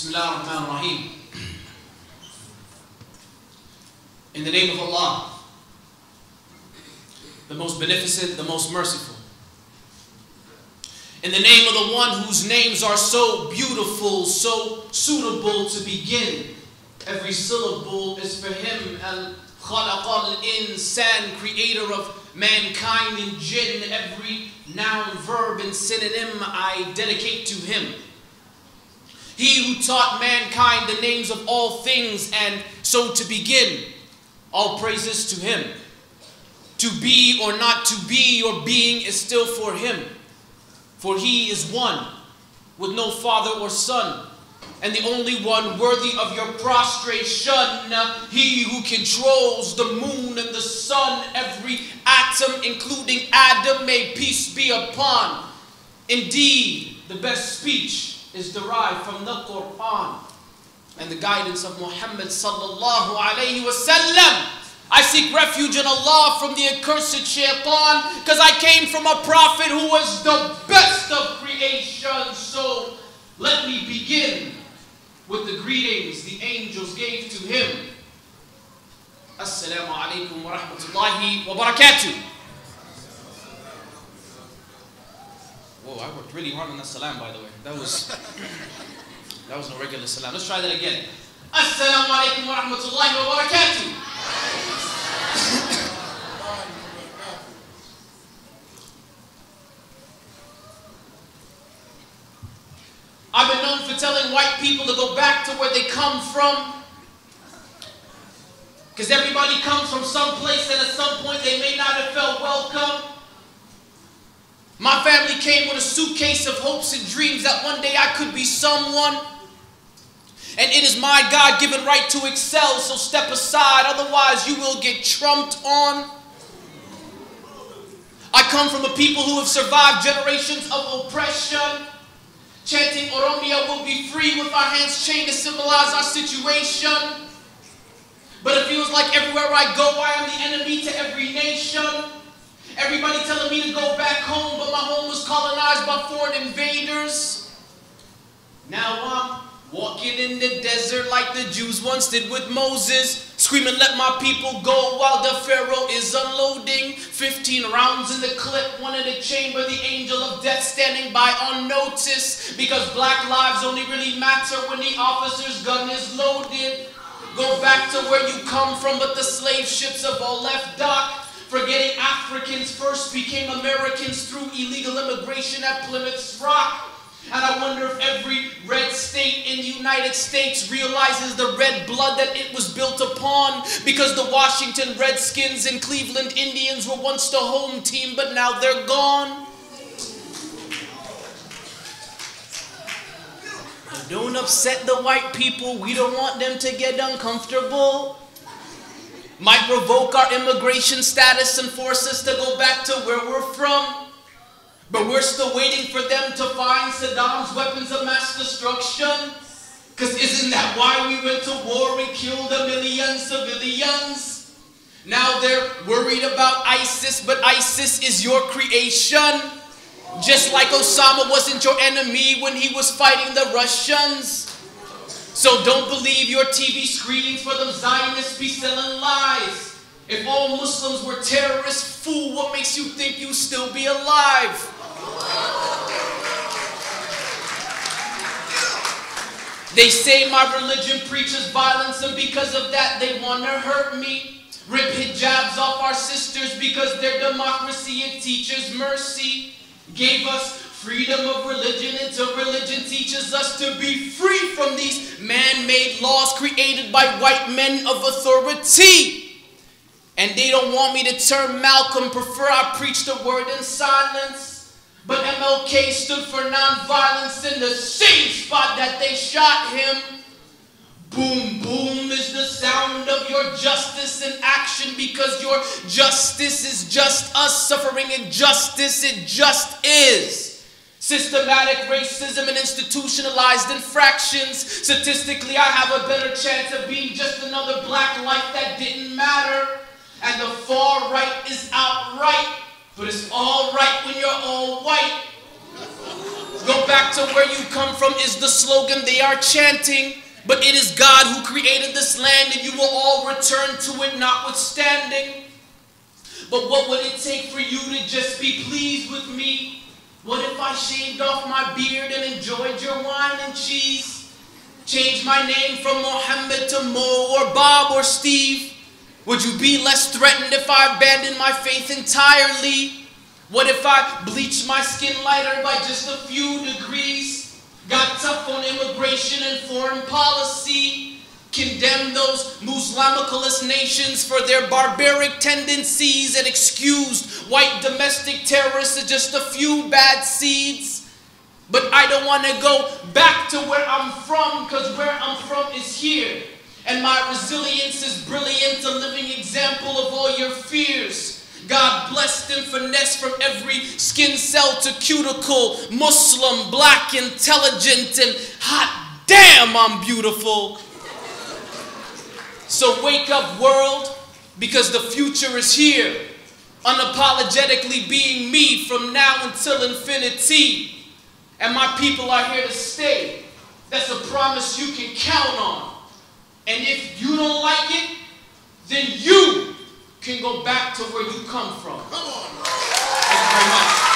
Bismillah ar-Rahman ar-Rahim. In the name of Allah, the most beneficent, the most merciful. In the name of the one whose names are so beautiful, so suitable to begin. Every syllable is for him. Al-Khalaq al-Insan, creator of mankind and jinn. Every noun, verb, and synonym I dedicate to him. He who taught mankind the names of all things, and so to begin, all praises to him. To be or not to be, your being is still for him. For he is one, with no father or son, and the only one worthy of your prostration. He who controls the moon and the sun, every atom, including Adam, may peace be upon. Indeed, the best speech is derived from the Quran and the guidance of Mohammed sallallahu alayhi wasallam. I seek refuge in Allah from the accursed shaitan, because I came from a prophet who was the best of creation. So let me begin with the greetings the angels gave to him. Assalamu alaikum wa rahmatullahi wa barakatuh. Whoa, I worked really hard on that salam, by the way. That was no regular salam. Let's try that again. Assalamu alaikum wa rahmatullahi wa barakatuh. I've been known for telling white people to go back to where they come from, because everybody comes from some place, and at some point they may not have felt welcome. My family came with a suitcase of hopes and dreams that one day I could be someone. And it is my God-given right to excel, so step aside, otherwise you will get trumped on. I come from a people who have survived generations of oppression. Chanting Oromia will be free with our hands chained to symbolize our situation. But it feels like everywhere I go, I am the enemy to every nation. Everybody telling me to go back home, but my home was colonized by foreign invaders. Now I'm walking in the desert like the Jews once did with Moses, screaming, let my people go, while the Pharaoh is unloading 15 rounds in the clip, one in the chamber, the angel of death standing by unnoticed, because black lives only really matter when the officer's gun is loaded. Go back to where you come from, but the slave ships have all left dock, forgetting Africans first became Americans through illegal immigration at Plymouth Rock. And I wonder if every red state in the United States realizes the red blood that it was built upon, because the Washington Redskins and Cleveland Indians were once the home team, but now they're gone. Don't upset the white people. We don't want them to get uncomfortable. Might revoke our immigration status and force us to go back to where we're from. But we're still waiting for them to find Saddam's weapons of mass destruction. Because isn't that why we went to war and killed a million civilians? Now they're worried about ISIS, but ISIS is your creation. Just like Osama wasn't your enemy when he was fighting the Russians. So don't believe your TV screenings for them Zionists be selling lies. If all Muslims were terrorists, fool, what makes you think you still be alive? They say my religion preaches violence, and because of that they want to hurt me. Rip hijabs off our sisters because their democracy it teaches mercy. Gave us freedom of religion until religion teaches us to be free from these man-made laws created by white men of authority. And they don't want me to turn Malcolm, prefer I preach the word in silence. But MLK stood for nonviolence in the same spot that they shot him. Boom, boom is the sound of your justice in action, because your justice is just us suffering injustice. It just is. Systematic racism and institutionalized infractions. Statistically, I have a better chance of being just another black life that didn't matter. And the far right is outright, but it's all right when you're all white. Go back to where you come from is the slogan they are chanting. But it is God who created this land, and you will all return to it notwithstanding. But what would it take for you to just be pleased with me? What if I shaved off my beard and enjoyed your wine and cheese? Changed my name from Mohammed to Mo or Bob or Steve? Would you be less threatened if I abandoned my faith entirely? What if I bleached my skin lighter by just a few degrees? Got tough on immigration and foreign policy? Condemned those Muslimicalist nations for their barbaric tendencies and excused white domestic terrorists as just a few bad seeds? But I don't want to go back to where I'm from, because where I'm from is here. And my resilience is brilliant, a living example of all your fears. God blessed and finessed from every skin cell to cuticle. Muslim, black, intelligent, and hot damn, I'm beautiful. So wake up, world, because the future is here. Unapologetically being me from now until infinity. And my people are here to stay. That's a promise you can count on. And if you don't like it, then you can go back to where you come from. Come on. Thank you very much.